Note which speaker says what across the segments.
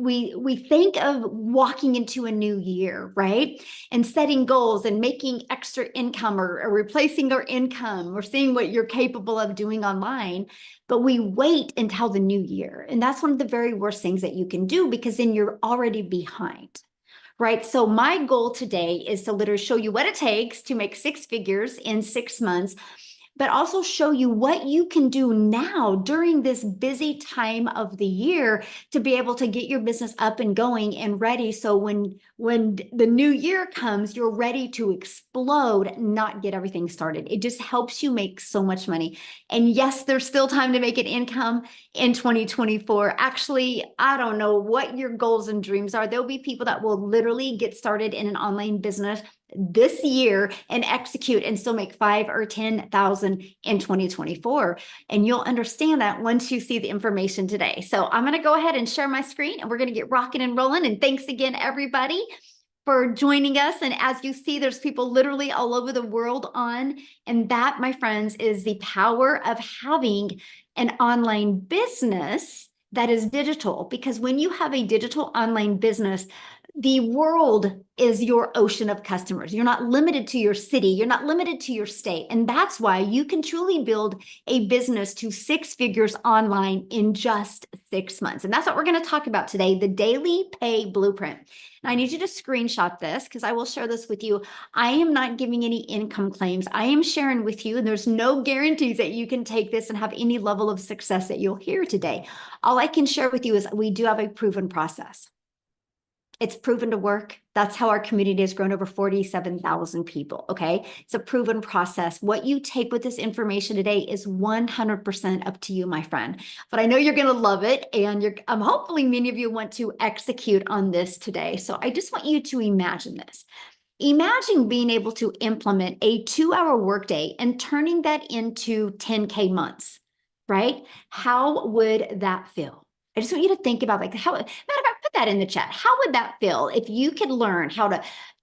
Speaker 1: we think of walking into a new year, right? And setting goals and making extra income or replacing our income or seeing what you're capable of doing online. But we wait until the new year. And that's one of the very worst things that you can do, because then you're already behind. Right. So my goal today is to literally show you what it takes to make six figures in 6 months, but also show you what you can do now during this busy time of the year to be able to get your business up and going and ready. So when the new year comes, you're ready to explode, not get everything started. It just helps you make so much money. And yes, there's still time to make an income in 2024. Actually, I don't know what your goals and dreams are. There'll be people that will literally get started in an online business this year and execute and still make 5 or 10,000 in 2024. And you'll understand that once you see the information today. So I'm going to go ahead and share my screen and we're going to get rocking and rolling. And thanks again, everybody, for joining us. And as you see, there's people literally all over the world on. And that, my friends, is the power of having an online business that is digital. Because when you have a digital online business, the world is your ocean of customers. You're not limited to your city. You're not limited to your state. And that's why you can truly build a business to six figures online in just 6 months. And that's what we're going to talk about today, the Daily Pay Blueprint. Now, I need you to screenshot this because I will share this with you. I am not giving any income claims. I am sharing with you, and there's no guarantees that you can take this and have any level of success that you'll hear today. All I can share with you is we do have a proven process. It's proven to work. That's how our community has grown over 47,000 people, okay? It's a proven process. What you take with this information today is 100% up to you, my friend. But I know you're gonna love it, and hopefully many of you want to execute on this today. So I just want you to imagine this. Imagine being able to implement a 2-hour workday and turning that into 10K months, right? How would that feel? I just want you to think about, like, how, matter of fact, put that in the chat. How would that feel if you could learn how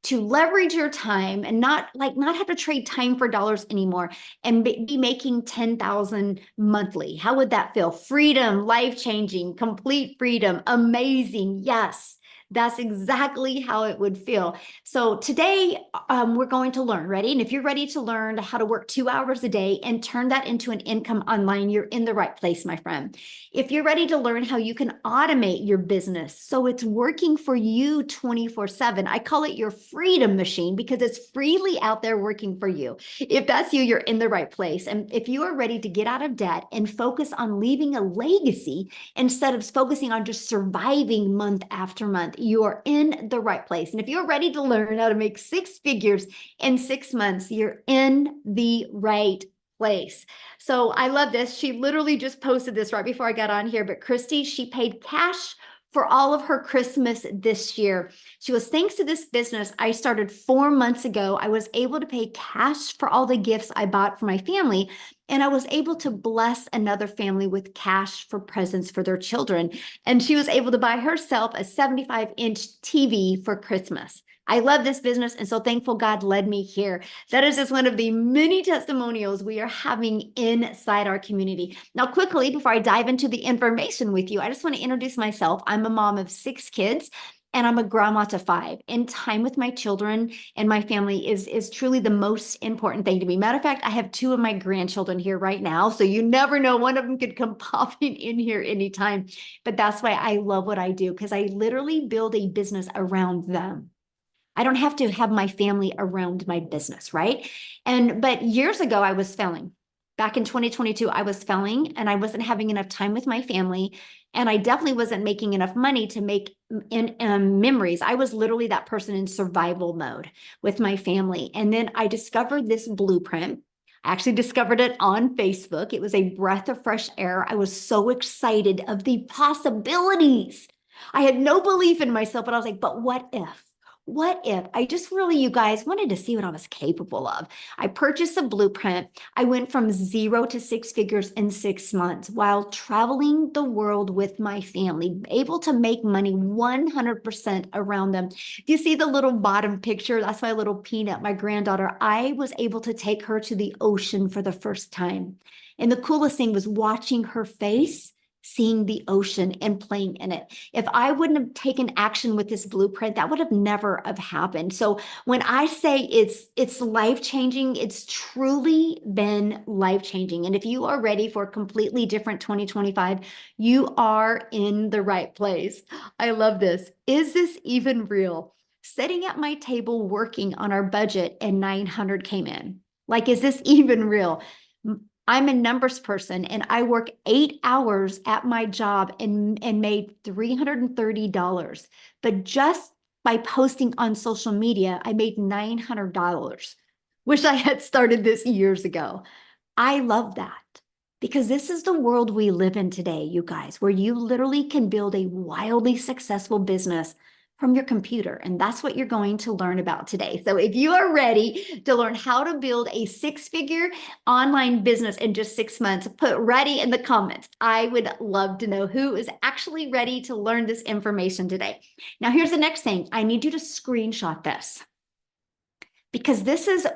Speaker 1: to leverage your time and not have to trade time for dollars anymore and be making 10,000 monthly? How would that feel? Freedom, life-changing, complete freedom, amazing. Yes. That's exactly how it would feel. So today we're going to learn, ready? And if you're ready to learn how to work 2 hours a day and turn that into an income online, you're in the right place, my friend. If you're ready to learn how you can automate your business so it's working for you 24/7, I call it your freedom machine because it's freely out there working for you. If that's you, you're in the right place. And if you are ready to get out of debt and focus on leaving a legacy instead of focusing on just surviving month after month, you are in the right place. And if you're ready to learn how to make six figures in 6 months, you're in the right place. So I love this. She literally just posted this right before I got on here, but Christy, she paid cash for all of her Christmas this year. She goes, thanks to this business I started 4 months ago, I was able to pay cash for all the gifts I bought for my family. And I was able to bless another family with cash for presents for their children. And she was able to buy herself a 75-inch TV for Christmas. I love this business, and so thankful God led me here. That is just one of the many testimonials we are having inside our community. Now, quickly, before I dive into the information with you, I just want to introduce myself. I'm a mom of 6 kids, and I'm a grandma to 5. And time with my children and my family is truly the most important thing to me. Matter of fact, I have 2 of my grandchildren here right now, so you never know. One of them could come popping in here anytime. But that's why I love what I do, because I literally build a business around them. I don't have to have my family around my business, right? But years ago, I was failing. Back in 2022, I was failing and I wasn't having enough time with my family. And I definitely wasn't making enough money to make memories. I was literally that person in survival mode with my family. And then I discovered this blueprint. I actually discovered it on Facebook. It was a breath of fresh air. I was so excited of the possibilities. I had no belief in myself, but I was like, but what if? What if I just really, you guys, wanted to see what I was capable of? I purchased a blueprint. I went from 0 to 6 figures in 6 months while traveling the world with my family, able to make money 100% around them. Do you see the little bottom picture? That's my little Peanut, my granddaughter. I was able to take her to the ocean for the first time. And the coolest thing was watching her face seeing the ocean and playing in it. If I wouldn't have taken action with this blueprint, that would have never have happened. So when I say it's life-changing, it's truly been life-changing. And if you are ready for a completely different 2025, you are in the right place. I love this. Is this even real? Sitting at my table working on our budget and 900 came in. Like, is this even real? I'm a numbers person and I work 8 hours at my job and made $330. But just by posting on social media, I made $900. Wish I had started this years ago. I love that because this is the world we live in today, you guys, where you literally can build a wildly successful business from your computer. And that's what you're going to learn about today. So if you are ready to learn how to build a 6-figure online business in just 6 months, put ready in the comments. I would love to know who is actually ready to learn this information today. Now, here's the next thing. I need you to screenshot this, because this is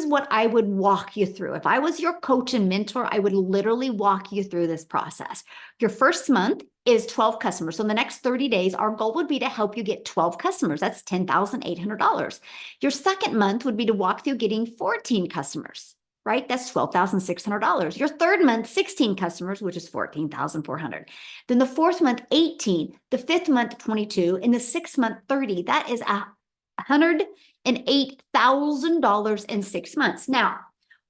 Speaker 1: what I would walk you through. If I was your coach and mentor, I would literally walk you through this process. Your first month is 12 customers. So in the next 30 days, our goal would be to help you get 12 customers. That's $10,800. Your second month would be to walk through getting 14 customers, right? That's $12,600. Your third month, 16 customers, which is $14,400. Then the fourth month, 18. The fifth month, 22. And the sixth month, 30. That is $108,000 in 6 months. Now,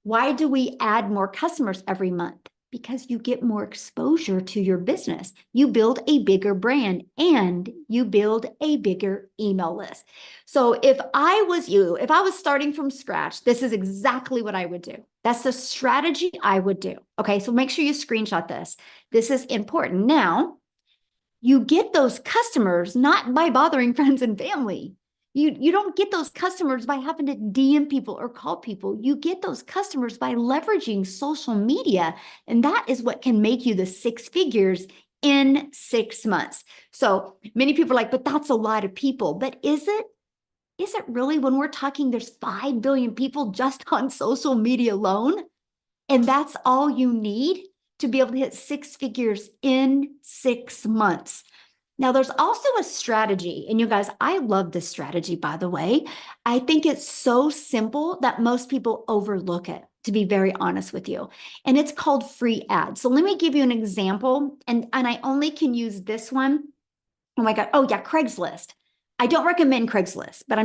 Speaker 1: why do we add more customers every month? Because you get more exposure to your business. You build a bigger brand and you build a bigger email list. So if I was you, if I was starting from scratch, this is exactly what I would do. That's the strategy I would do. Okay, so make sure you screenshot this. This is important. Now, you get those customers not by bothering friends and family. You don't get those customers by having to DM people or call people. You get those customers by leveraging social media. And that is what can make you the 6 figures in 6 months. So many people are like, but that's a lot of people. But is it? Is it really, when we're talking there's 5 billion people just on social media alone? And that's all you need to be able to hit 6 figures in 6 months. Now, there's also a strategy, and you guys, I love this strategy, by the way. I think it's so simple that most people overlook it, to be very honest with you. And it's called free ads. So let me give you an example, and I only can use this one. Oh my God. Oh yeah, Craigslist. I don't recommend Craigslist, but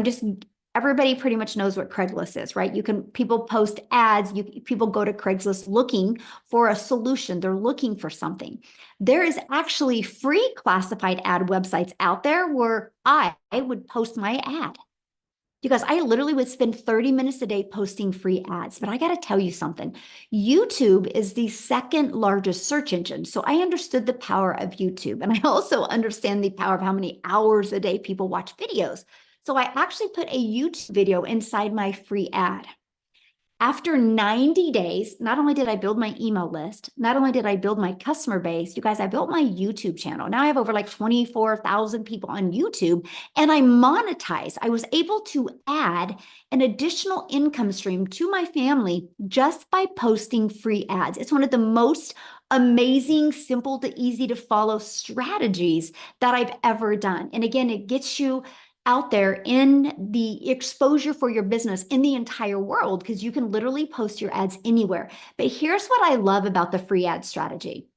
Speaker 1: everybody pretty much knows what Craigslist is, right? People post ads, people go to Craigslist looking for a solution. They're looking for something. There is actually free classified ad websites out there where I would post my ad. You guys, I literally would spend 30 minutes a day posting free ads, but I got to tell you something. YouTube is the second largest search engine. So I understood the power of YouTube, and I also understand the power of how many hours a day people watch videos. So I actually put a YouTube video inside my free ad. After 90 days, not only did I build my email list, not only did I build my customer base, you guys, I built my YouTube channel. Now I have over like 24,000 people on YouTube, and I monetize. I was able to add an additional income stream to my family just by posting free ads. It's one of the most amazing, simple to easy to follow strategies that I've ever done. And again, it gets you out there in the exposure for your business in the entire world, because you can literally post your ads anywhere. But here's what I love about the free ad strategy.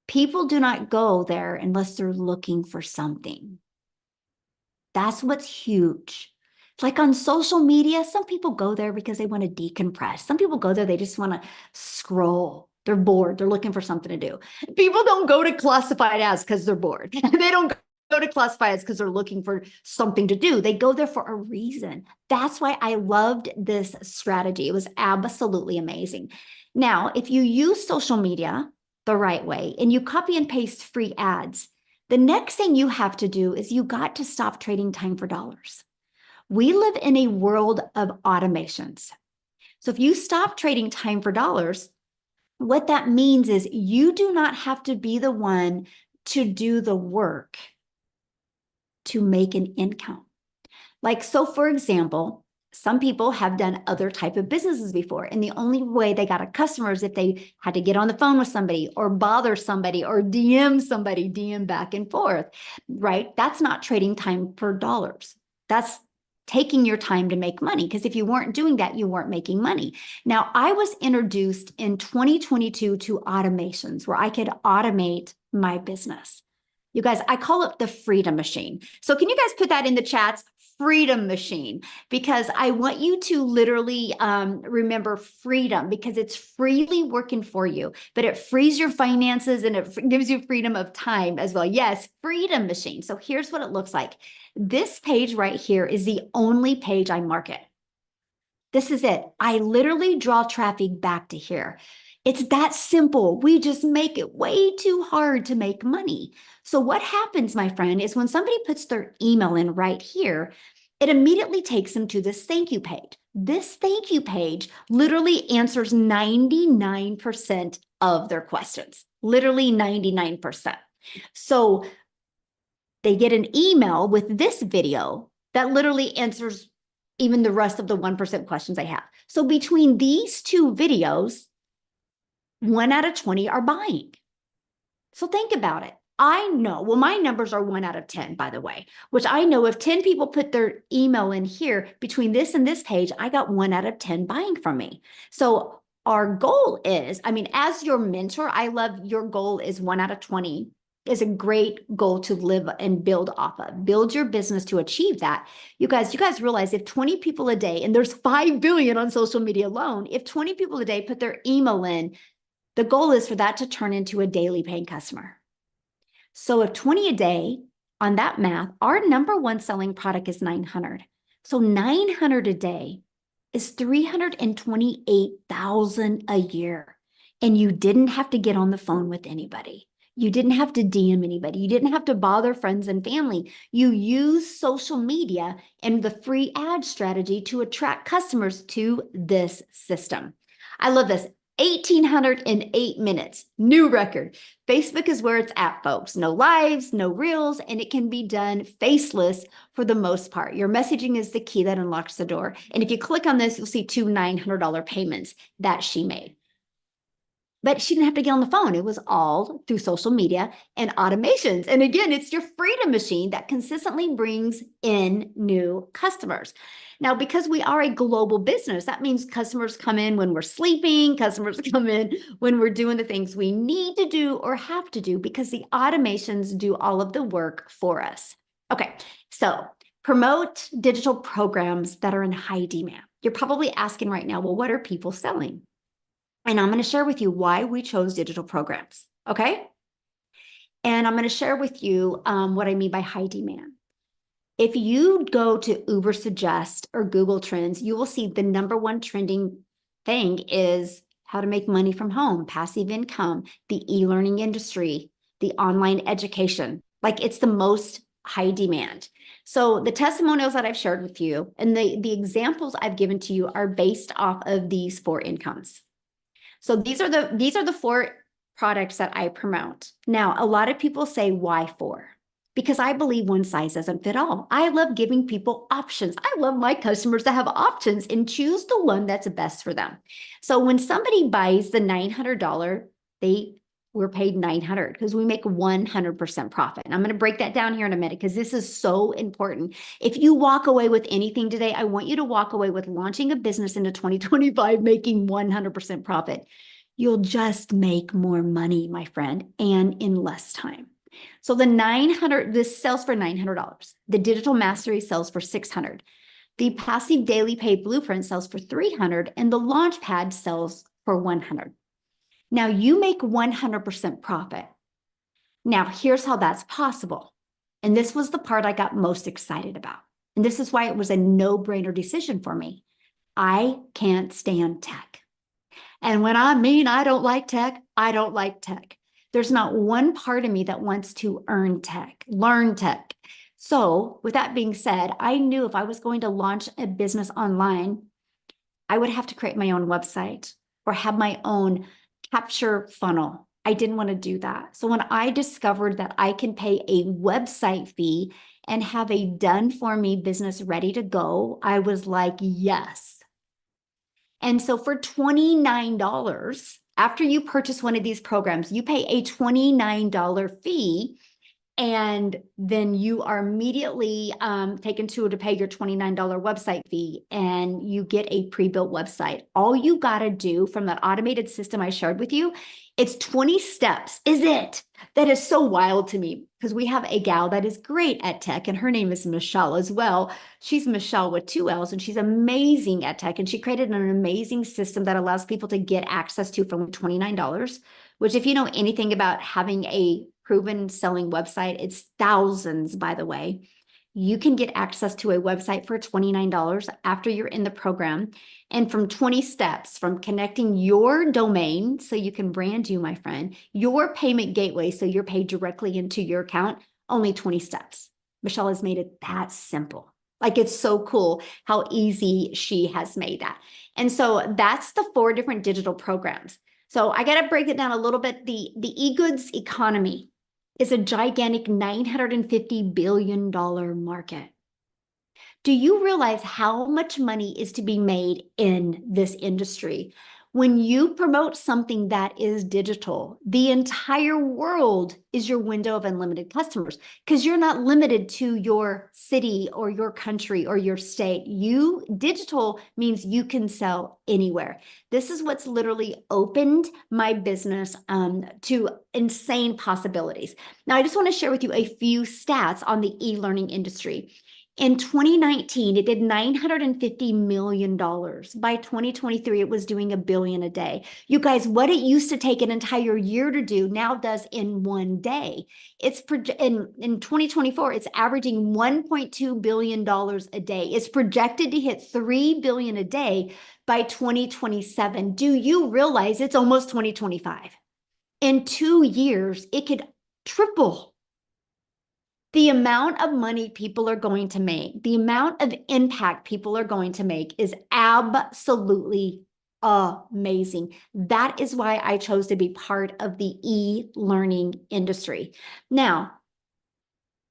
Speaker 1: People do not go there unless they're looking for something. That's what's huge. Like on social media, some people go there because they want to decompress. Some people go there, they just want to scroll. They're bored. They're looking for something to do. People don't go to classified ads because they're bored. They don't go to classifieds because they're looking for something to do. They go there for a reason. That's why I loved this strategy. It was absolutely amazing. Now, if you use social media the right way and you copy and paste free ads, the next thing you have to do is you got to stop trading time for dollars. We live in a world of automations. So if you stop trading time for dollars, what that means is you do not have to be the one to do the work to make an income. Like, so for example, Some people have done other type of businesses before, and the only way they got a customer is if they had to get on the phone with somebody or bother somebody or DM somebody, DM back and forth, right? That's not trading time for dollars. That's taking your time to make money, because if you weren't doing that, you weren't making money. Now, I was introduced in 2022 to automations where I could automate my business. You guys, I call it the freedom machine. So can you guys put that in the chats? Freedom machine, because I want you to literally remember freedom, because it's freely working for you, but it frees your finances and it gives you freedom of time as well. Yes, freedom machine. So here's what it looks like. This page right here is the only page I market. This is it. I literally draw traffic back to here. It's that simple. We just make it way too hard to make money. So what happens, my friend, is when somebody puts their email in right here, it immediately takes them to this thank you page. This thank you page literally answers 99% of their questions, literally 99%. So they get an email with this video that literally answers even the rest of the 1% questions I have. So between these two videos, 1 out of 20 are buying. So think about it. I know, well, my numbers are 1 out of 10, by the way, which I know if 10 people put their email in here between this and this page, I got 1 out of 10 buying from me. So our goal is, I mean, as your mentor, I love your goal is 1 out of 20 is a great goal to live and build off of. Build your business to achieve that. You guys realize if 20 people a day, and there's 5 billion on social media alone, if 20 people a day put their email in, the goal is for that to turn into a daily paying customer. So if 20 a day on that math, our number one selling product is 900. So 900 a day is 328,000 a year. And you didn't have to get on the phone with anybody. You didn't have to DM anybody. You didn't have to bother friends and family. You use social media and the free ad strategy to attract customers to this system. I love this. 1,808 minutes, new record. Facebook is where it's at, folks. No lives, no reels, and it can be done faceless for the most part. Your messaging is the key that unlocks the door. And if you click on this, you'll see 2 $900 payments that she made. But she didn't have to get on the phone. It was all through social media and automations. And again, it's your freedom machine that consistently brings in new customers. Now, because we are a global business, that means customers come in when we're sleeping, customers come in when we're doing the things we need to do or have to do, because the automations do all of the work for us. Okay, so promote digital programs that are in high demand. You're probably asking right now, well, what are people selling? And I'm going to share with you why we chose digital programs, okay? And I'm going to share with you what I mean by high demand. If you go to Ubersuggest or Google Trends, you will see the number one trending thing is how to make money from home, passive income, the e-learning industry, the online education. Like, it's the most high demand. So the testimonials that I've shared with you and the examples I've given to you are based off of these 4 incomes. So these are the 4 products that I promote. Now, a lot of people say, why 4? Because I believe one size doesn't fit all. I love giving people options. I love my customers to have options and choose the one that's best for them. So when somebody buys the $900, we're paid $900 because we make 100% profit. And I'm going to break that down here in a minute because this is so important. If you walk away with anything today, I want you to walk away with launching a business into 2025, making 100% profit. You'll just make more money, my friend, and in less time. So this sells for $900. The Digital Mastery sells for $600. The Passive Daily Pay Blueprint sells for $300, and the Launchpad sells for $100. Now you make 100% profit. Now here's how that's possible. And this was the part I got most excited about. And this is why it was a no-brainer decision for me. I can't stand tech. And when I mean I don't like tech, I don't like tech. There's not one part of me that wants to learn tech. So with that being said, I knew if I was going to launch a business online, I would have to create my own website or have my own capture funnel. I didn't want to do that. So when I discovered that I can pay a website fee and have a done for me business ready to go, I was like, yes. And so for $29, after you purchase one of these programs, you pay a $29 fee, and then you are immediately taken to pay your $29 website fee, and you get a pre-built website. All you got to do from that automated system I shared with you, it's 20 steps, is it? That is so wild to me, because we have a gal that is great at tech, and her name is Michelle as well. She's Michelle with 2 L's, and she's amazing at tech, and she created an amazing system that allows people to get access to from $29, which, if you know anything about having a proven selling website, it's thousands, by the way. You can get access to a website for $29 after you're in the program. And from 20 steps, from connecting your domain so you can brand you, my friend, your payment gateway so you're paid directly into your account, only 20 steps. Michelle has made it that simple. Like, it's so cool how easy she has made that. And so that's the 4 different digital programs. So I got to break it down a little bit. The e-goods economy is a gigantic $950 billion market. Do you realize how much money is to be made in this industry? When you promote something that is digital, the entire world is your window of unlimited customers, because you're not limited to your city or your country or your state. Digital means you can sell anywhere. This is what's literally opened my business to insane possibilities. Now, I just want to share with you a few stats on the e-learning industry. In 2019, it did $950 million. By 2023, it was doing $1 billion a day. You guys, what it used to take an entire year to do now does in one day. It's in 2024, it's averaging $1.2 billion a day. It's projected to hit $3 billion a day by 2027. Do you realize it's almost 2025? In 2 years, it could triple. The amount of money people are going to make, the amount of impact people are going to make is absolutely amazing. That is why I chose to be part of the e-learning industry. Now,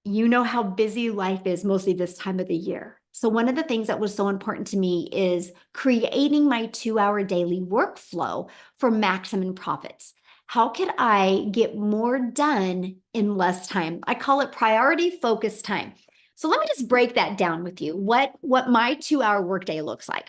Speaker 1: you know how busy life is mostly this time of the year. So one of the things that was so important to me is creating my 2-hour daily workflow for maximum profits. How could I get more done in less time? I call it priority focused time. So let me just break that down with you, what my 2-hour workday looks like.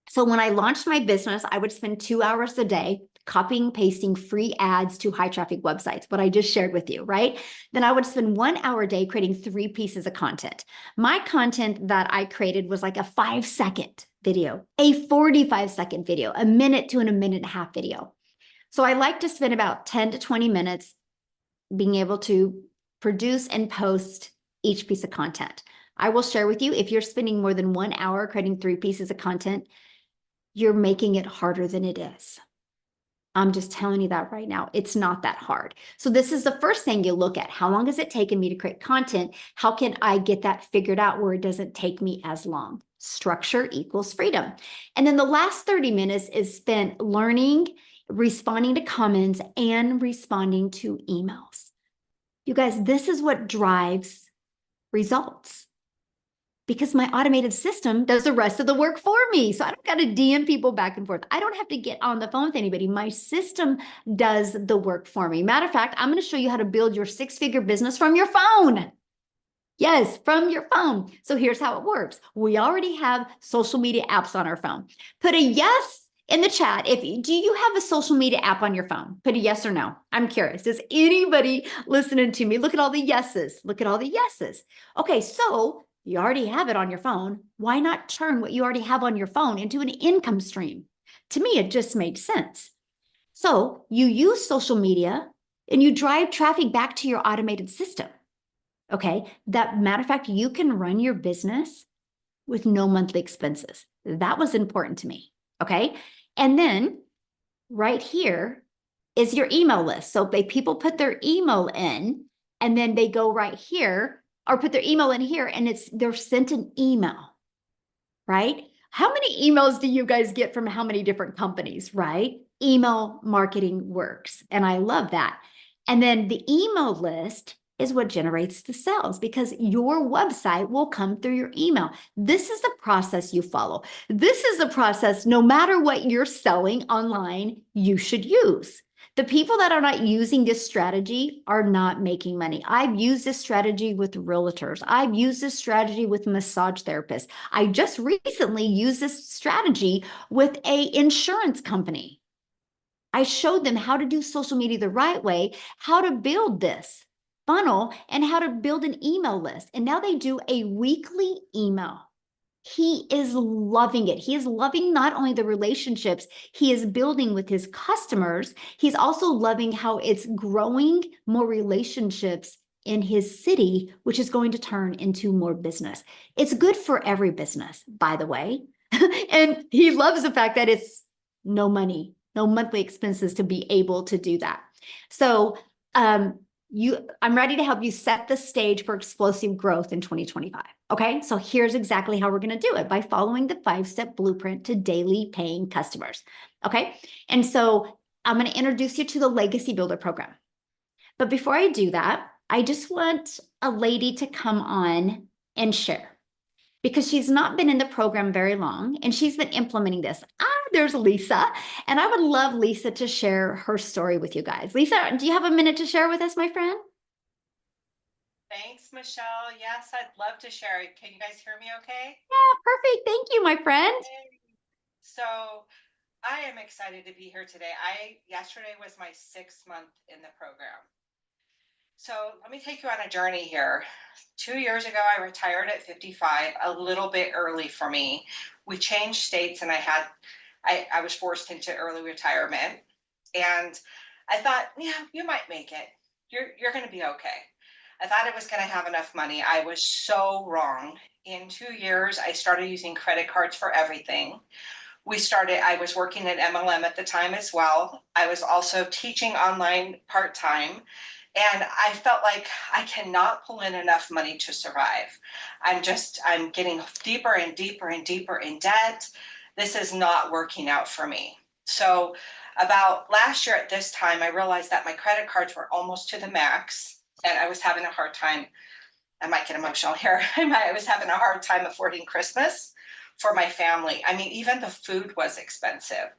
Speaker 1: So when I launched my business, I would spend 2 hours a day copying, pasting free ads to high traffic websites, what I just shared with you, right? Then I would spend 1 hour a day creating 3 pieces of content. My content that I created was like a 5-second video, a 45-second video, a minute to a minute and a half video. So I like to spend about 10 to 20 minutes being able to produce and post each piece of content. I will share with you, if you're spending more than 1 hour creating 3 pieces of content, you're making it harder than it is. I'm just telling you that right now. It's not that hard. So this is the first thing you look at. How long has it taken me to create content? How can I get that figured out where it doesn't take me as long? Structure equals freedom. And then the last 30 minutes is spent learning, responding to comments, and responding to emails. You guys, this is what drives results, because my automated system does the rest of the work for me. So I don't got to DM people back and forth. I don't have to get on the phone with anybody. My system does the work for me. Matter of fact, I'm going to show you how to build your 6-figure business from your phone. Yes, from your phone. So here's how it works. We already have social media apps on our phone. Put a yes in the chat. Do you have a social media app on your phone? Put a yes or no. I'm curious. Does anybody listening to me? Look at all the yeses. Look at all the yeses. Okay, so you already have it on your phone. Why not turn what you already have on your phone into an income stream? To me, it just made sense. So you use social media and you drive traffic back to your automated system. Okay, that matter of fact, you can run your business with no monthly expenses. That was important to me. Okay. And then right here is your email list. So if people put their email in and then they go right here or put their email in here and they're sent an email, right? How many emails do you guys get from how many different companies, right? Email marketing works. And I love that. And then the email list is what generates the sales, because your website will come through your email. This is the process you follow. This is the process, no matter what you're selling online, you should use. The people that are not using this strategy are not making money. I've used this strategy with realtors. I've used this strategy with massage therapists. I just recently used this strategy with an insurance company. I showed them how to do social media the right way, how to build this funnel, and how to build an email list. And now they do a weekly email. He is loving it. He is loving not only the relationships he is building with his customers, he's also loving how it's growing more relationships in his city, which is going to turn into more business. It's good for every business, by the way. And he loves the fact that it's no money, no monthly expenses to be able to do that. So I'm ready to help you set the stage for explosive growth in 2025. Okay, so here's exactly how we're going to do it, by following the 5-step blueprint to daily paying customers. Okay, and so I'm going to introduce you to the Legacy Builder program. But before I do that, I just want a lady to come on and share, because she's not been in the program very long and she's been implementing this. There's Lisa. And I would love Lisa to share her story with you guys. Lisa, do you have a minute to share with us, my friend?
Speaker 2: Thanks, Michelle. Yes, I'd love to share it. Can you guys hear me okay?
Speaker 1: Yeah, perfect. Thank you, my friend.
Speaker 2: Yay. So I am excited to be here today. Yesterday was my 6th month in the program. So let me take you on a journey here. 2 years ago, I retired at 55, a little bit early for me. We changed states and I was forced into early retirement. And I thought, yeah, you might make it. You're going to be okay. I thought I was going to have enough money. I was so wrong. In 2 years, I started using credit cards for everything. I was working at MLM at the time as well. I was also teaching online part-time. And I felt like I cannot pull in enough money to survive. I'm getting deeper and deeper and deeper in debt. This is not working out for me. So about last year at this time, I realized that my credit cards were almost to the max and I was having a hard time. I might get emotional here. I was having a hard time affording Christmas for my family. I mean, even the food was expensive.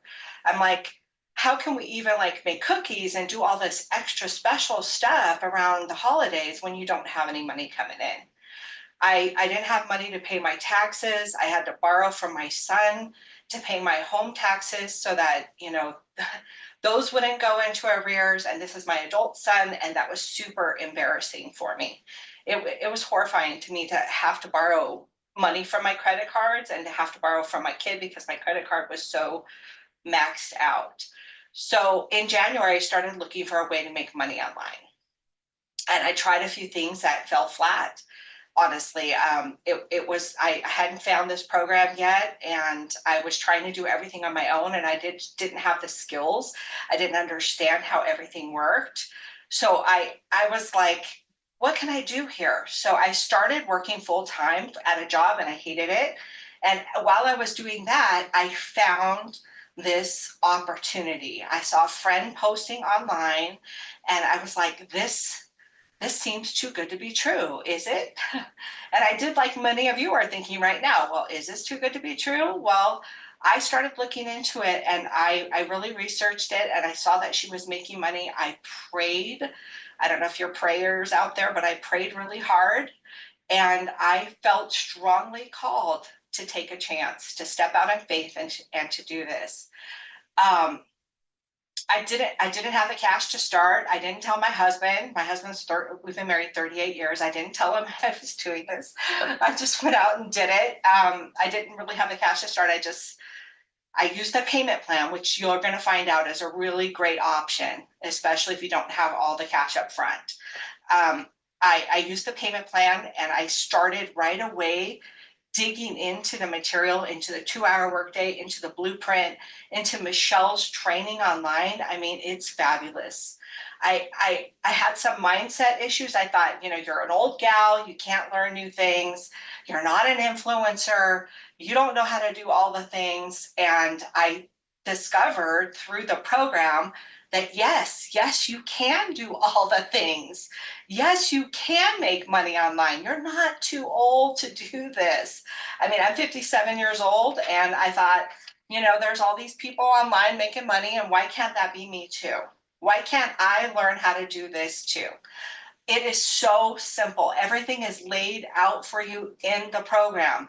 Speaker 2: I'm like, how can we even like make cookies and do all this extra special stuff around the holidays when you don't have any money coming in? I didn't have money to pay my taxes. I had to borrow from my son to pay my home taxes so that, those wouldn't go into arrears. And this is my adult son. And that was super embarrassing for me. It was horrifying to me to have to borrow money from my credit cards and to have to borrow from my kid because my credit card was so maxed out. So in January, I started looking for a way to make money online. And I tried a few things that fell flat. Honestly, I hadn't found this program yet, and I was trying to do everything on my own, and didn't have the skills. I didn't understand how everything worked. So I was like, what can I do here? So I started working full time at a job, and I hated it. And while I was doing that, I found this opportunity. I saw a friend posting online, and I was like, this seems too good to be true. Is it? And I did, like many of you are thinking right now, well, is this too good to be true? Well, I started looking into it and I really researched it and I saw that she was making money. I prayed. I don't know if you're prayers out there, but I prayed really hard and I felt strongly called to take a chance, to step out in faith and to do this. Um, I didn't have the cash to start. I didn't tell my husband. We've been married 38 years. I didn't tell him I was doing this. I just went out and did it. I didn't really have the cash to start. I used the payment plan, which you're going to find out is a really great option, especially if you don't have all the cash up front. I used the payment plan and I started right away digging into the material, into the 2-hour workday, into the blueprint, into Michelle's training online. I mean, it's fabulous. I had some mindset issues. I thought, you're an old gal, you can't learn new things, you're not an influencer, you don't know how to do all the things. And I discovered through the program that yes, you can do all the things. Yes, you can make money online. You're not too old to do this. I mean, I'm 57 years old, and I thought, there's all these people online making money, and why can't that be me too? Why can't I learn how to do this too? It is so simple. Everything is laid out for you in the program.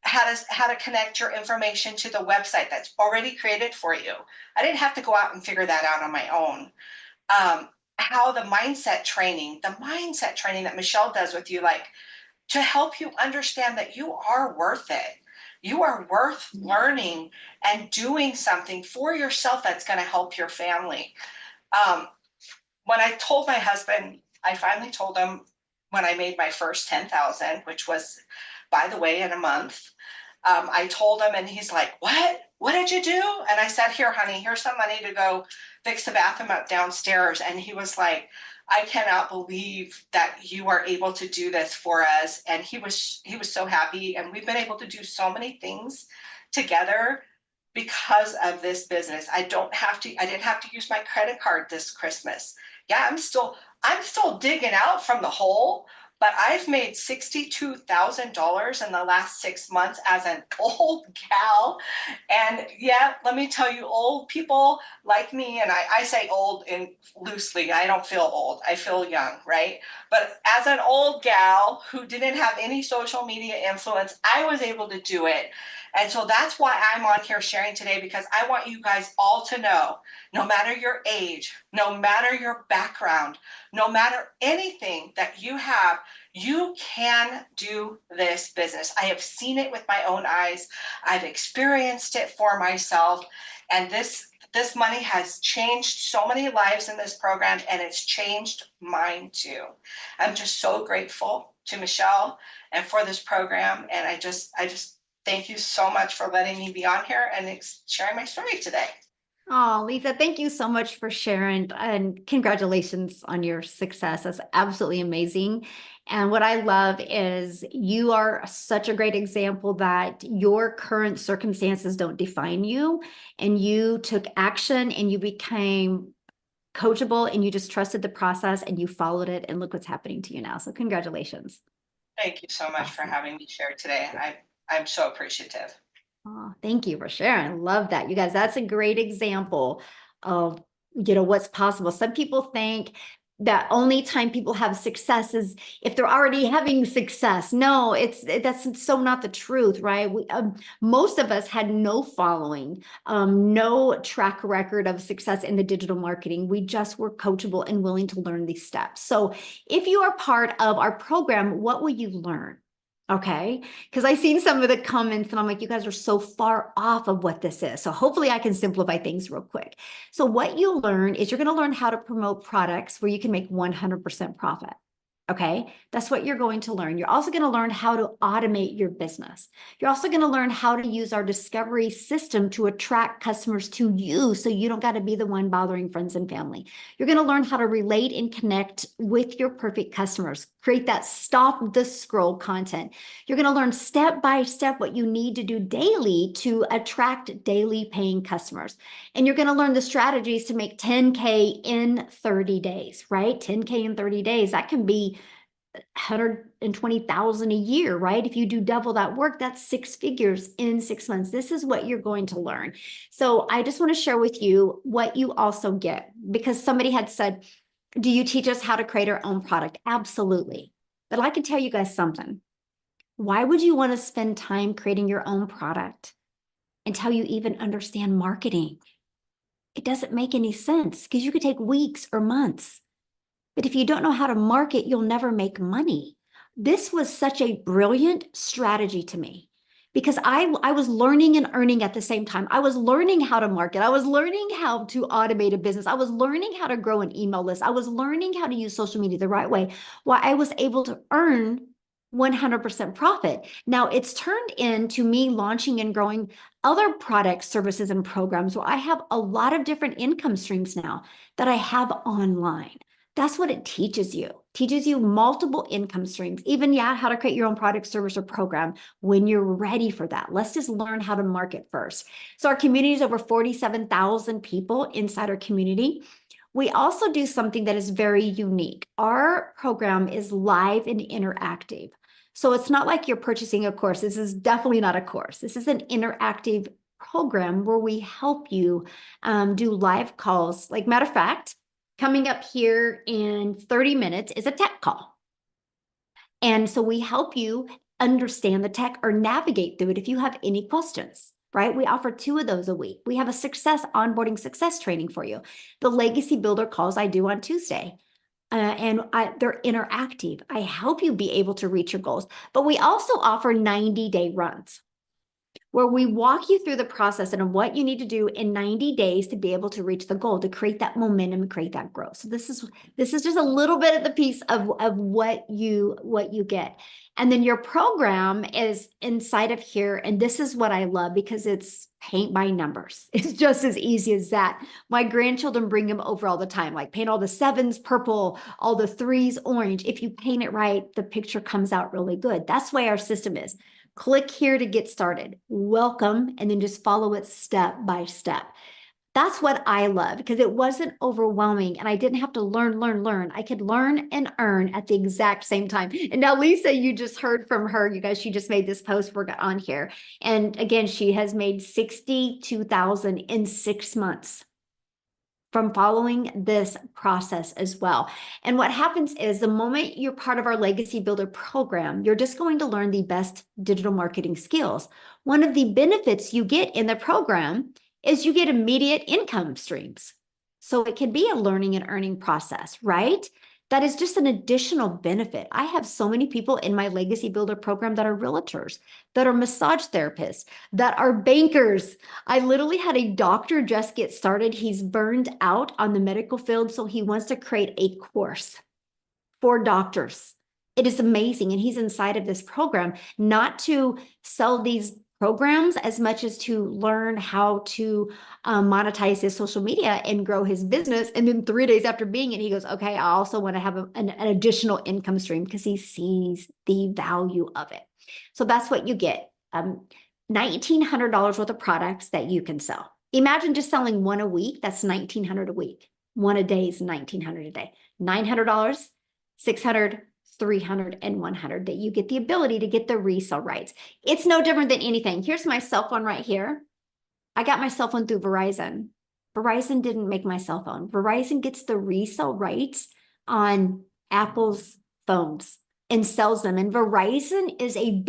Speaker 2: How to connect your information to the website that's already created for you. I didn't have to go out and figure that out on my own. How the mindset training that Michelle does with you, like, to help you understand that you are worth it. You are worth learning and doing something for yourself that's going to help your family. When I told my husband, I finally told him when I made my first 10,000, which was, by the way, in a month. I told him, and he's like, "What? What did you do?" And I said, "Here, honey, here's some money to go fix the bathroom up downstairs." And he was like, "I cannot believe that you are able to do this for us." And he was so happy. And we've been able to do so many things together because of this business. I didn't have to use my credit card this Christmas. Yeah, I'm still digging out from the hole, but I've made $62,000 in the last 6 months as an old gal. And yeah, let me tell you, old people like me, and I say old in loosely, I don't feel old, I feel young, right? But as an old gal who didn't have any social media influence, I was able to do it. And so that's why I'm on here sharing today, because I want you guys all to know, no matter your age, no matter your background, no matter anything that you have, you can do this business. I have seen it with my own eyes. I've experienced it for myself. And this money has changed so many lives in this program, and it's changed mine too. I'm just so grateful to Michelle and for this program. And I just thank you so much for letting me be on here and sharing my story today.
Speaker 1: Oh, Lisa, thank you so much for sharing, and congratulations on your success. That's absolutely amazing. And what I love is you are such a great example that your current circumstances don't define you, and you took action and you became coachable and you just trusted the process and you followed it, and look what's happening to you now. So congratulations.
Speaker 2: Thank you so much for having me share today. I'm so appreciative.
Speaker 1: Oh, thank you for sharing. Love that. You guys, that's a great example of, what's possible. Some people think that only time people have success is if they're already having success. No, that's so not the truth, right? Most of us had no following, no track record of success in the digital marketing. We just were coachable and willing to learn these steps. So if you are part of our program, what will you learn? Okay, because I've seen some of the comments and I'm like, you guys are so far off of what this is. So hopefully I can simplify things real quick. So what you learn is you're going to learn how to promote products where you can make 100% profit. Okay, that's what you're going to learn. You're also going to learn how to automate your business. You're also going to learn how to use our discovery system to attract customers to you so you don't got to be the one bothering friends and family. You're going to learn how to relate and connect with your perfect customers, create that stop the scroll content. You're going to learn step by step what you need to do daily to attract daily paying customers. And you're going to learn the strategies to make 10K in 30 days, right? 10K in 30 days, that can be 120,000 a year, right? If you do double that work, that's 6 figures in 6 months. This is what you're going to learn. So I just want to share with you what you also get, because somebody had said, do you teach us how to create our own product? Absolutely. But I can tell you guys something. Why would you want to spend time creating your own product until you even understand marketing? It doesn't make any sense, because you could take weeks or months. But if you don't know how to market, you'll never make money. This was such a brilliant strategy to me, because I was learning and earning at the same time. I was learning how to market. I was learning how to automate a business. I was learning how to grow an email list. I was learning how to use social media the right way, while I was able to earn 100% profit. Now it's turned into me launching and growing other products, services, and programs where I have a lot of different income streams now that I have online. That's what it teaches you. Teaches you multiple income streams, even how to create your own product, service, or program when you're ready for that. Let's just learn how to market first. So our community is over 47,000 people inside our community. We also do something that is very unique. Our program is live and interactive. So it's not like you're purchasing a course. This is definitely not a course. This is an interactive program where we help you do live calls. Like, matter of fact, coming up here in 30 minutes is a tech call. And so we help you understand the tech or navigate through it if you have any questions, right? We offer 2 of those a week. We have a onboarding success training for you. The Legacy Builder calls I do on Tuesday. They're interactive. I help you be able to reach your goals, but we also offer 90-day runs where we walk you through the process and what you need to do in 90 days to be able to reach the goal, to create that momentum and create that growth. So this is just a little bit of the piece of what you get. And then your program is inside of here. And this is what I love, because it's paint by numbers. It's just as easy as that. My grandchildren bring them over all the time, like paint all the 7s purple, all the 3s orange. If you paint it right, the picture comes out really good. That's why our system is. Click here to get started. Welcome, and then just follow it step by step. That's what I love, because it wasn't overwhelming and I didn't have to learn. I could learn and earn at the exact same time. And now Lisa, you just heard from her, you guys, she just made this post we're on here. And again, she has made 62,000 in 6 months from following this process as well. And what happens is, the moment you're part of our Legacy Builder program, you're just going to learn the best digital marketing skills. One of the benefits you get in the program is you get immediate income streams. So it can be a learning and earning process, right? That is just an additional benefit. I have so many people in my Legacy Builder program that are realtors, that are massage therapists, that are bankers. I literally had a doctor just get started. He's burned out on the medical field, so he wants to create a course for doctors. It is amazing. And he's inside of this program, not to sell these programs as much as to learn how to monetize his social media and grow his business. And then 3 days after being it, he goes, okay, I also want to have an additional income stream, because he sees the value of it. So that's what you get. $1,900 worth of products that you can sell. Imagine just selling 1 a week. That's $1,900 a week. 1 a day is $1,900 a day. $900, $600, $300, and $100, that you get the ability to get the resale rights. It's no different than anything. Here's my cell phone right here. I got my cell phone through Verizon. Verizon didn't make my cell phone. Verizon gets the resale rights on Apple's phones and sells them. And Verizon is a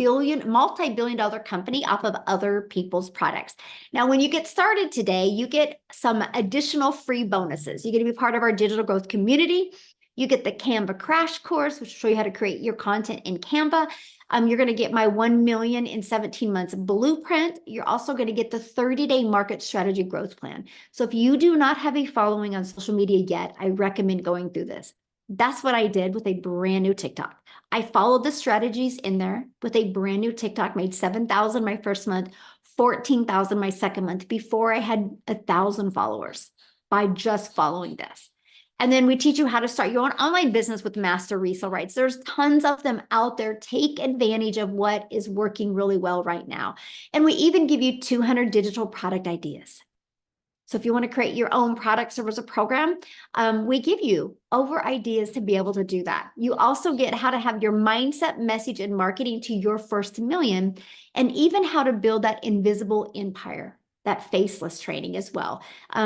Speaker 1: multi-billion-dollar company off of other people's products. Now, when you get started today, you get some additional free bonuses. You get to be part of our digital growth community. You get the Canva crash course, which will show you how to create your content in Canva. You're going to get my 1 million in 17 months blueprint. You're also going to get the 30-day market strategy growth plan. So if you do not have a following on social media yet, I recommend going through this. That's what I did with a brand new TikTok. I followed the strategies in there with a brand new TikTok, made 7,000 my first month, 14,000 my second month, before I had 1,000 followers, by just following this. And then we teach you how to start your own online business with master resale rights. There's tons of them out there. Take advantage of what is working really well right now. And we even give you 200 digital product ideas. So if you want to create your own product, service, or program, we give you over ideas to be able to do that. You also get how to have your mindset, message, and marketing to your first million, and even how to build that invisible empire, that faceless training as well.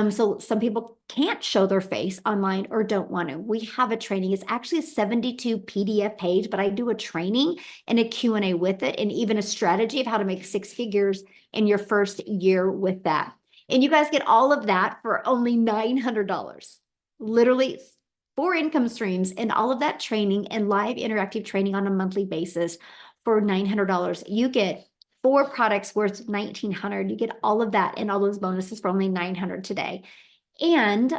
Speaker 1: So some people can't show their face online or don't want to. We have a training. It's actually a 72 PDF page, but I do a training and a Q&A with it, and even a strategy of how to make 6 figures in your first year with that. And you guys get all of that for only $900. Literally 4 income streams and all of that training and live interactive training on a monthly basis for $900. You get 4 products worth $1,900. You get all of that and all those bonuses for only $900 today. And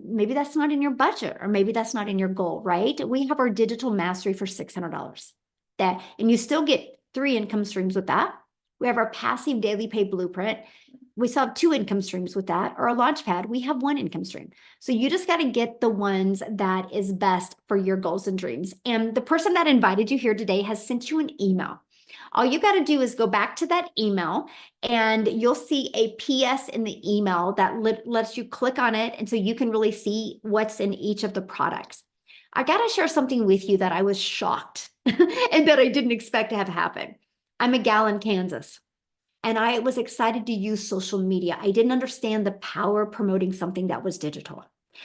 Speaker 1: maybe that's not in your budget, or maybe that's not in your goal, right? We have our digital mastery for $600. And you still get 3 income streams with that. We have our passive daily pay blueprint. we still have two income streams with that, or a Launchpad, we have one income stream. So you just got to get the ones that is best for your goals and dreams. And the person that invited you here today has sent you an email. All you got to do is go back to that email and you'll see a PS in the email that lets you click on it. And so you can really see what's in each of the products. I got to share something with you that I was shocked and that I didn't expect to have happen. I'm a gal in Kansas and I was excited to use social media. I didn't understand the power of promoting something that was digital.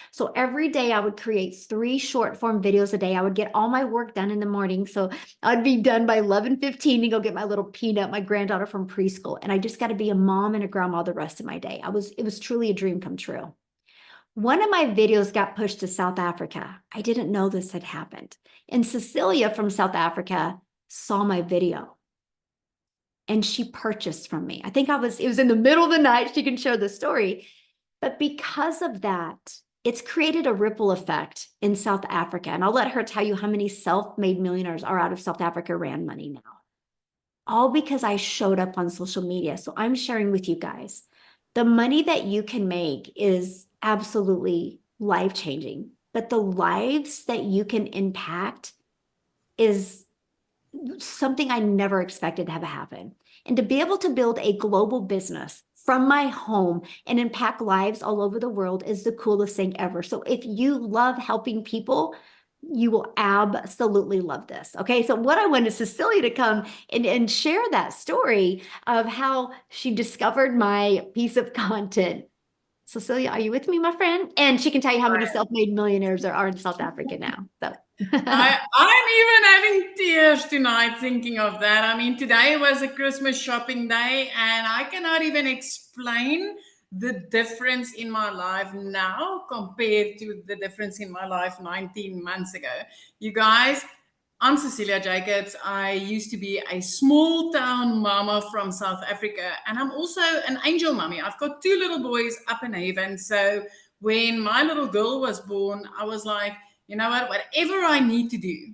Speaker 1: So every day I would create 3 short form videos a day. I would get all my work done in the morning. So I'd be done by 11:15 to go get my little Peanut, my granddaughter from preschool. And I just got to be a mom and a grandma the rest of my day. It was truly a dream come true. One of my videos got pushed to South Africa. I didn't know this had happened. And Cecilia from South Africa saw my video and she purchased from me. I think it was in the middle of the night. She can share the story. But because of that, it's created a ripple effect in South Africa. And I'll let her tell you how many self-made millionaires are out of South Africa ran money now. All because I showed up on social media. So I'm sharing with you guys, the money that you can make is absolutely life-changing. But the lives that you can impact is something I never expected to have happen. And to be able to build a global business from my home and impact lives all over the world is the coolest thing ever. So if you love helping people, you will absolutely love this. Okay. So what I wanted Cecilia to come and share that story of how she discovered my piece of content. Cecilia, are you with me, my friend? And she can tell you how many self-made millionaires there are in South Africa now. So
Speaker 3: I'm even having tears tonight thinking of that. I mean, today was a Christmas shopping day, and I cannot even explain the difference in my life now compared to the difference in my life 19 months ago. You guys, I'm Cecilia Jacobs. I used to be a small town mama from South Africa, and I'm also an angel mummy. I've got 2 little boys up in Haven. So when my little girl was born, I was like, you know what, whatever I need to do,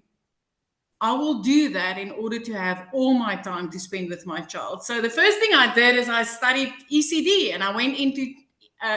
Speaker 3: I will do that in order to have all my time to spend with my child. So the first thing I did is I studied ECD and I went into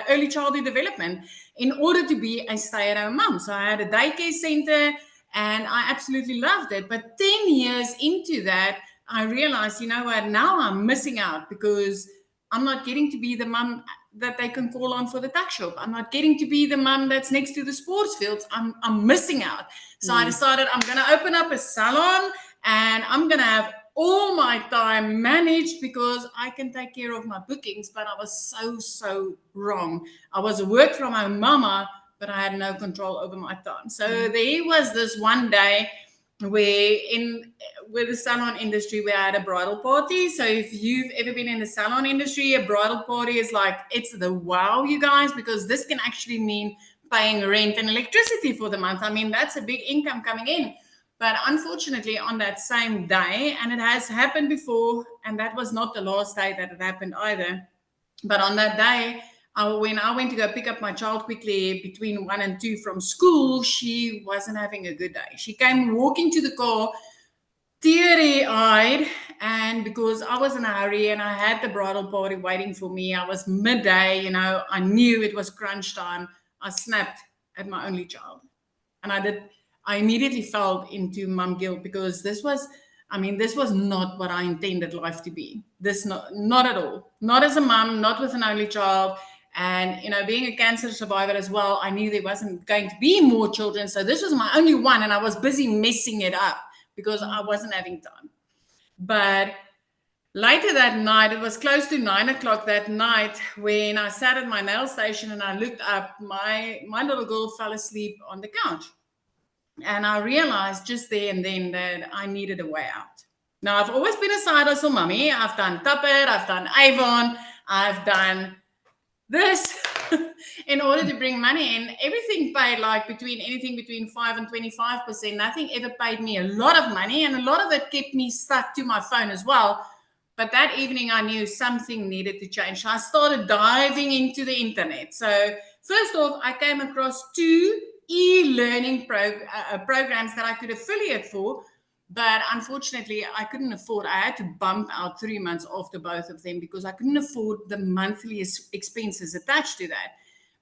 Speaker 3: early childhood development in order to be a stay-at-home mom. So I had a daycare center and I absolutely loved it. But 10 years into that, I realized, you know what, now I'm missing out because I'm not getting to be the mom that they can call on for the tuck shop. I'm not getting to be the mom that's next to the sports fields. I'm missing out. So I decided I'm going to open up a salon and I'm going to have all my time managed because I can take care of my bookings. But I was so wrong. I was a work from home mama, but I had no control over my time. So there was this one day where with the salon industry, we had a bridal party. So if you've ever been in the salon industry, a bridal party is like, it's the wow, you guys, because this can actually mean paying rent and electricity for the month. I mean, that's a big income coming in. But unfortunately, on that same day, and it has happened before, and that was not the last day that it happened either. But on that day, when I went to go pick up my child quickly between 1 and 2 from school, she wasn't having a good day. She came walking to the car, teary-eyed, and because I was in a hurry and I had the bridal party waiting for me, I was midday, I knew it was crunch time. I snapped at my only child. And I immediately fell into mum guilt because this was not what I intended life to be. Not at all. Not as a mum, not with an only child. And, being a cancer survivor as well, I knew there wasn't going to be more children. So this was my only one. And I was busy messing it up because I wasn't having time. But later that night, it was close to 9 o'clock that night when I sat at my nail station and I looked up, my little girl fell asleep on the couch. And I realized just there and then that I needed a way out. Now, I've always been a side hustle mommy. I've done Tuppet, I've done Avon, I've done this in order to bring money in. Everything paid like anything between 5 and 25%. Nothing ever paid me a lot of money, and a lot of it kept me stuck to my phone as well. But that evening I knew something needed to change. So I started diving into the internet. So first off, I came across 2 e-learning programs that I could affiliate for But unfortunately, I couldn't afford, I had to bump out 3 months after both of them because I couldn't afford the monthly expenses attached to that.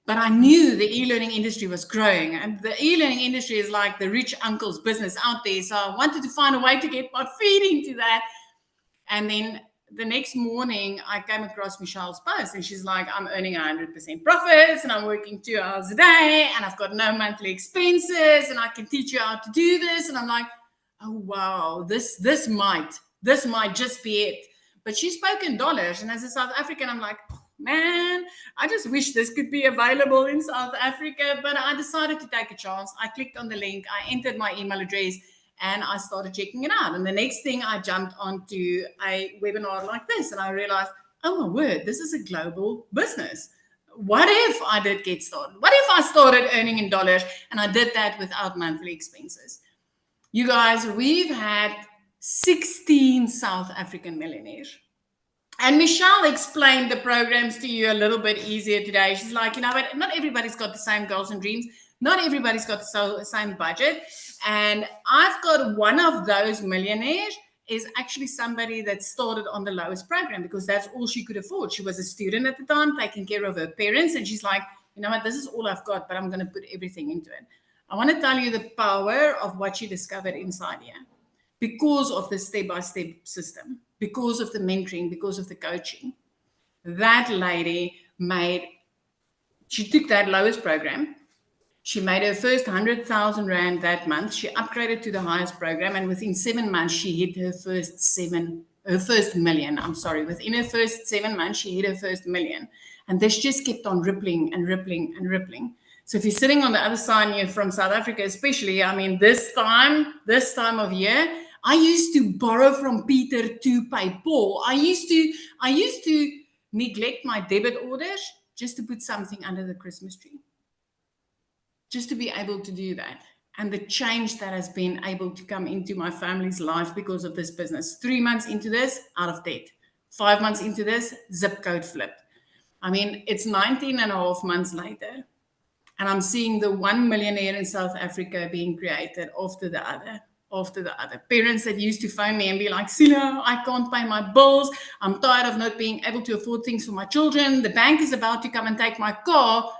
Speaker 3: But I knew the e-learning industry was growing, and the e-learning industry is like the rich uncle's business out there. So I wanted to find a way to get my feet into that. And then the next morning, I came across Michelle's post, and she's like, I'm earning 100% profits, and I'm working 2 hours a day, and I've got no monthly expenses, and I can teach you how to do this. And I'm like, oh wow, this might just be it. But she spoke in dollars, and as a South African, I'm like, man, I just wish this could be available in South Africa. But I decided to take a chance. I clicked on the link, I entered my email address, and I started checking it out. And the next thing, I jumped onto a webinar like this, and I realized, oh my word, this is a global business. What if I did get started? What if I started earning in dollars and I did that without monthly expenses? You guys, we've had 16 South African millionaires. And Michelle explained the programs to you a little bit easier today. She's like, you know what, not everybody's got the same goals and dreams. Not everybody's got the same budget. And I've got one of those millionaires is actually somebody that started on the lowest program because that's all she could afford. She was a student at the time, taking care of her parents. And she's like, you know what, this is all I've got, but I'm going to put everything into it. I want to tell you the power of what she discovered inside here because of the step-by-step system, because of the mentoring, because of the coaching. That lady she took that lowest program. She made her first 100,000 Rand that month. She upgraded to the highest program, and within 7 months, she hit her first million. Within her first 7 months, she hit her first million. And this just kept on rippling and rippling and rippling. So if you're sitting on the other side, you're from South Africa, especially, I mean, this time of year, I used to borrow from Peter to pay Paul. I used to neglect my debit orders just to put something under the Christmas tree. Just to be able to do that. And the change that has been able to come into my family's life because of this business. 3 months into this, out of debt. 5 months into this, zip code flipped. I mean, it's 19 and a half months later. And I'm seeing the 1 millionaire in South Africa being created after the other. Parents that used to phone me and be like, Sila, I can't pay my bills. I'm tired of not being able to afford things for my children. The bank is about to come and take my car.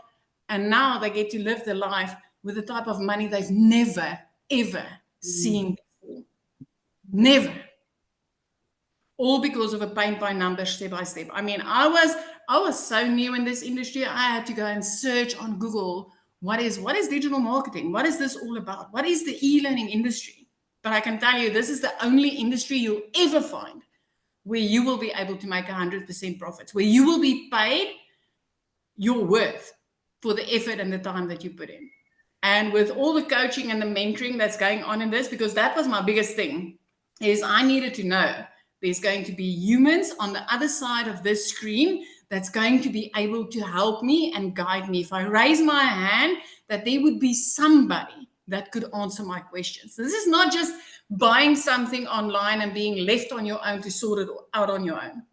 Speaker 3: And now they get to live their life with the type of money they've never, ever seen before. Never. All because of a paint by number, step by step. I mean, I was so new in this industry. I had to go and search on Google, what is digital marketing? What is this all about? What is the e-learning industry? But I can tell you, this is the only industry you'll ever find where you will be able to make 100% profits, where you will be paid your worth for the effort and the time that you put in. And with all the coaching and the mentoring that's going on in this, because that was my biggest thing, is I needed to know there's going to be humans on the other side of this screen that's going to be able to help me and guide me. If I raise my hand, that there would be somebody that could answer my questions. This is not just buying something online and being left on your own to sort it out on your own.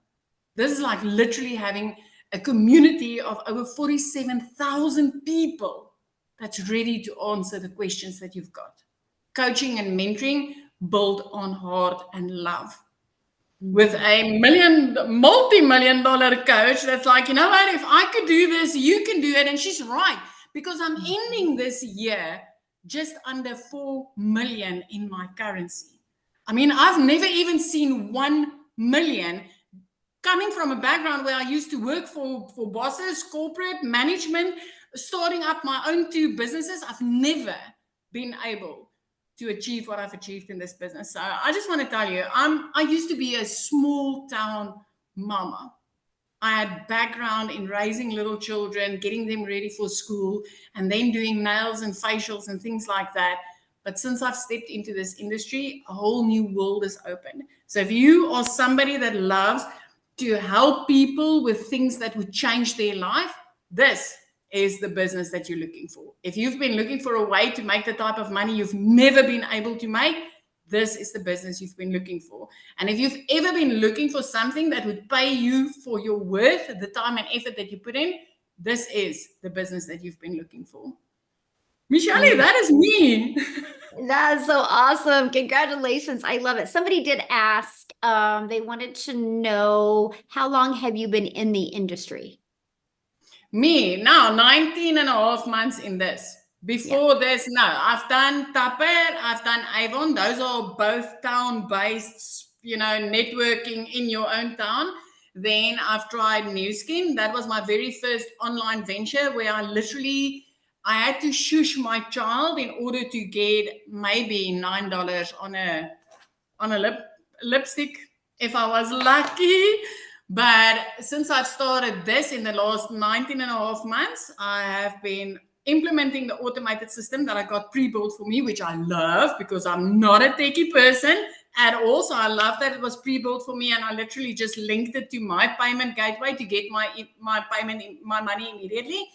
Speaker 3: This is like literally having a community of over 47,000 people that's ready to answer the questions that you've got. Coaching and mentoring built on heart and love. With a multi-million dollar coach that's like, you know what, if I could do this, you can do it. And she's right, because I'm ending this year just under 4 million in my currency. I mean, I've never even seen 1 million. Coming from a background where I used to work for bosses, corporate management, starting up my own 2 businesses, I've never been able to achieve what I've achieved in this business. So I just want to tell you, I used to be a small town mama. I had background in raising little children, getting them ready for school, and then doing nails and facials and things like that. But since I've stepped into this industry, a whole new world is open. So if you are somebody that loves to help people with things that would change their life, this is the business that you're looking for. If you've been looking for a way to make the type of money you've never been able to make, this is the business you've been looking for. And if you've ever been looking for something that would pay you for your worth, the time and effort that you put in, this is the business that you've been looking for. Michelle, that is me.
Speaker 1: That's so awesome. Congratulations. I love it. Somebody did ask, they wanted to know how long have you been in the industry?
Speaker 3: Me, now 19 and a half months in this. Before this, no, I've done Tupper, I've done Avon. Those are both town-based, networking in your own town. Then I've tried New Skin. That was my very first online venture where I had to shush my child in order to get maybe $9 on a lipstick if I was lucky. But since I've started this in the last 19 and a half months, I have been implementing the automated system that I got pre-built for me, which I love because I'm not a techie person at all. So I love that it was pre-built for me, and I literally just linked it to my payment gateway to get my money immediately.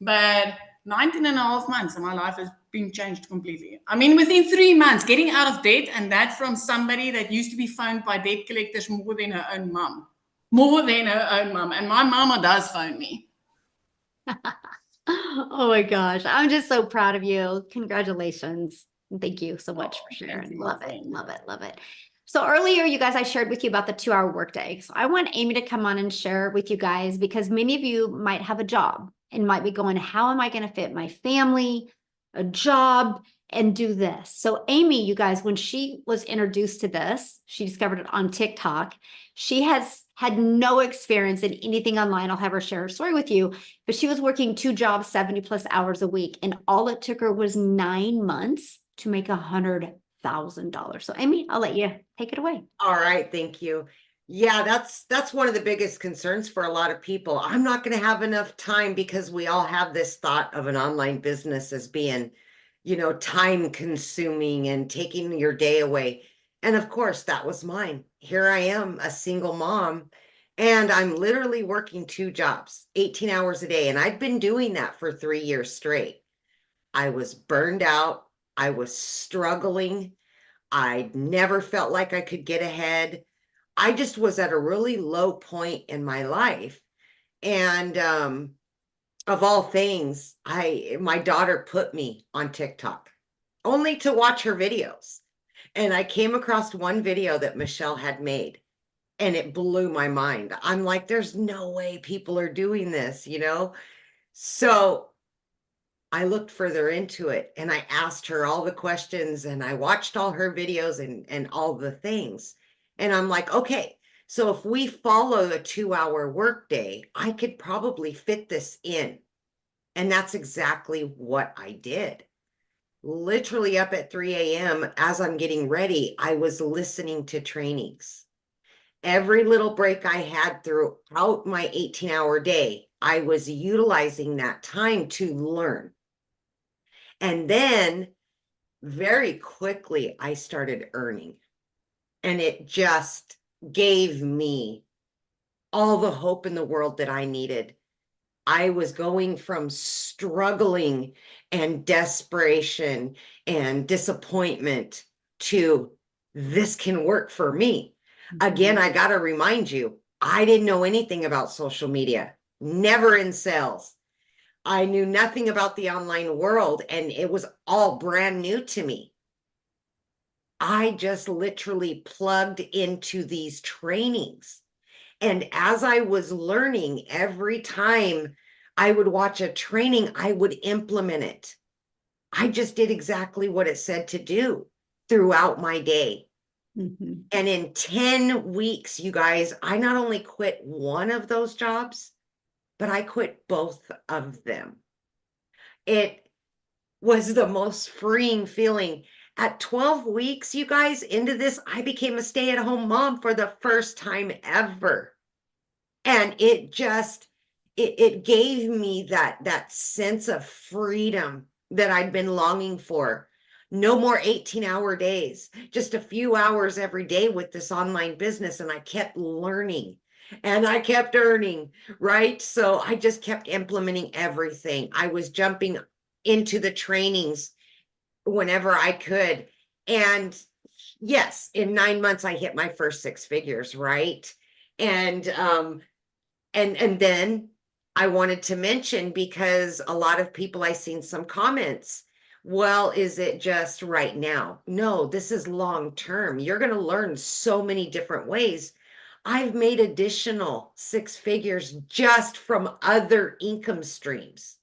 Speaker 3: But 19 and a half months and my life has been changed completely. I mean, within 3 months, getting out of debt, and that from somebody that used to be phoned by debt collectors more than her own mom. More than her own mom. And my mama does phone me.
Speaker 1: Oh my gosh. I'm just so proud of you. Congratulations. Thank you so much for sharing. Love it. Love it. Love it. So earlier, you guys, I shared with you about the 2-hour workday. So I want Amy to come on and share with you guys, because many of you might have a job and might be going, how am I going to fit my family, a job, and do this? So Amy, you guys, when she was introduced to this, she discovered it on TikTok. She has had no experience in anything online. I'll have her share her story with you, but she was working 2 jobs, 70+ hours a week. And all it took her was 9 months to make $100,000. So Amy, I'll let you take it away.
Speaker 4: All right, thank you. Yeah, that's one of the biggest concerns for a lot of people. I'm not going to have enough time, because we all have this thought of an online business as being, time consuming and taking your day away. And of course, that was mine. Here I am, a single mom, and I'm literally working 2 jobs, 18 hours a day. And I'd been doing that for 3 years straight. I was burned out. I was struggling. I never felt like I could get ahead. I just was at a really low point in my life. And of all things, my daughter put me on TikTok only to watch her videos. And I came across one video that Michelle had made, and it blew my mind. I'm like, there's no way people are doing this, So I looked further into it, and I asked her all the questions, and I watched all her videos and all the things. And I'm like, okay, so if we follow a 2-hour workday, I could probably fit this in. And that's exactly what I did. Literally up at 3 a.m. as I'm getting ready, I was listening to trainings. Every little break I had throughout my 18-hour day, I was utilizing that time to learn. And then very quickly, I started earning. And it just gave me all the hope in the world that I needed. I was going from struggling and desperation and disappointment to, this can work for me. Again, I got to remind you, I didn't know anything about social media, never in sales. I knew nothing about the online world, and it was all brand new to me. I just literally plugged into these trainings. And as I was learning, every time I would watch a training, I would implement it. I just did exactly what it said to do throughout my day. And in 10 weeks, you guys, I not only quit one of those jobs, but I quit both of them. It was the most freeing feeling. At 12 weeks, you guys, into this, I became a stay-at-home mom for the first time ever. And it just, it gave me that sense of freedom that I'd been longing for. No more 18-hour days, just a few hours every day with this online business. And I kept learning and I kept earning, right? So I just kept implementing everything. I was jumping into the trainings whenever I could. And yes, in 9 months, I hit my first 6 figures, right? And then I wanted to mention, because a lot of people, I seen some comments, well, is it just right now? No, this is long term. You're going to learn so many different ways. I've made additional 6 figures just from other income streams.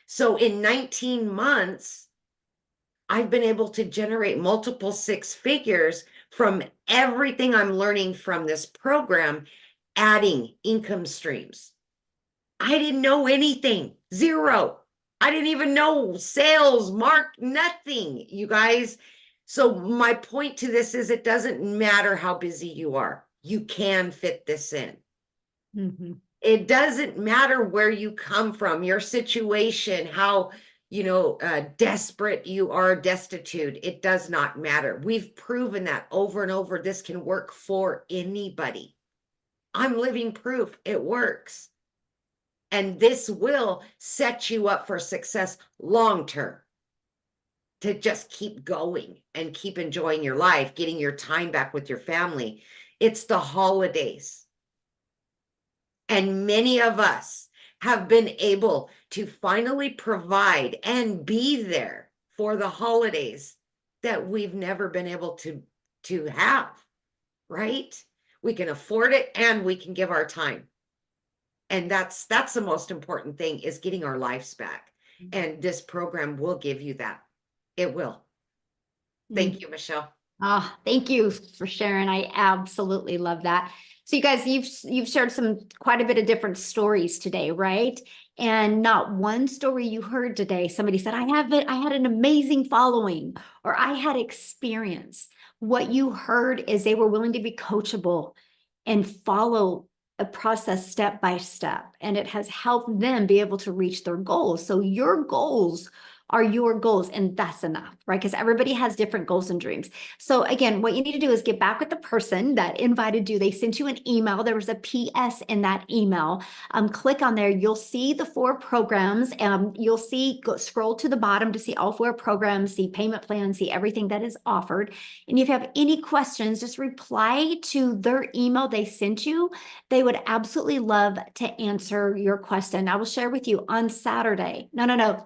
Speaker 4: So in 19 months, I've been able to generate multiple 6 figures from everything I'm learning from this program, adding income streams. I didn't know anything, zero. I didn't even know sales, nothing, you guys. So my point to this is it doesn't matter how busy you are. You can fit this in.
Speaker 1: Mhm.
Speaker 4: It doesn't matter where you come from, your situation, how, desperate you are, destitute. It does not matter. We've proven that over and over. This can work for anybody. I'm living proof it works. And this will set you up for success long term, to just keep going and keep enjoying your life, getting your time back with your family. It's the holidays. And many of us have been able to finally provide and be there for the holidays that we've never been able to have, right? We can afford it and we can give our time. And that's the most important thing, is getting our lives back. And this program will give you that. It will. Thank you, Michelle.
Speaker 1: Ah, thank you for sharing. I absolutely love that. So you guys, you've shared quite a bit of different stories today, right? And not one story you heard today, somebody said, I had an amazing following, or I had experience. What you heard is they were willing to be coachable and follow a process step by step, and it has helped them be able to reach their goals. So your goals are your goals, and that's enough, right? Because everybody has different goals and dreams. So again, what you need to do is get back with the person that invited you. They sent you an email. There was a PS in that email. Click on there. You'll see the 4 programs. You'll see, scroll to the bottom to see all 4 programs, see payment plans, see everything that is offered. And if you have any questions, just reply to their email they sent you. They would absolutely love to answer your question. I will share with you on Saturday.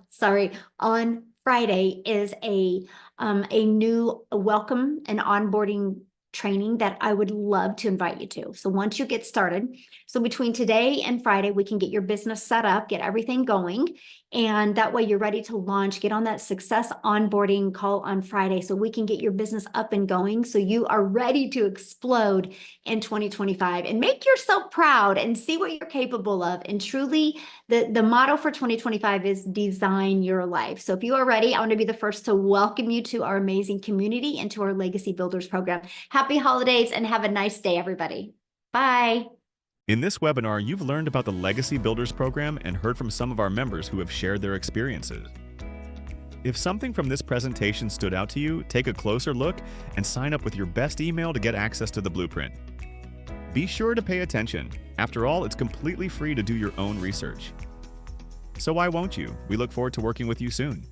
Speaker 1: Sorry. On Friday is a new welcome and onboarding training that I would love to invite you to. So once you get started, so between today and Friday, we can get your business set up, get everything going. And that way you're ready to launch, get on that success onboarding call on Friday so we can get your business up and going. So you are ready to explode in 2025 and make yourself proud and see what you're capable of. And truly the motto for 2025 is design your life. So if you are ready, I want to be the first to welcome you to our amazing community and to our Legacy Builders program. Happy holidays and have a nice day, everybody. Bye.
Speaker 5: In this webinar, you've learned about the Legacy Builders program and heard from some of our members who have shared their experiences. If something from this presentation stood out to you, take a closer look and sign up with your best email to get access to the blueprint. Be sure to pay attention. After all, it's completely free to do your own research. So why won't you? We look forward to working with you soon.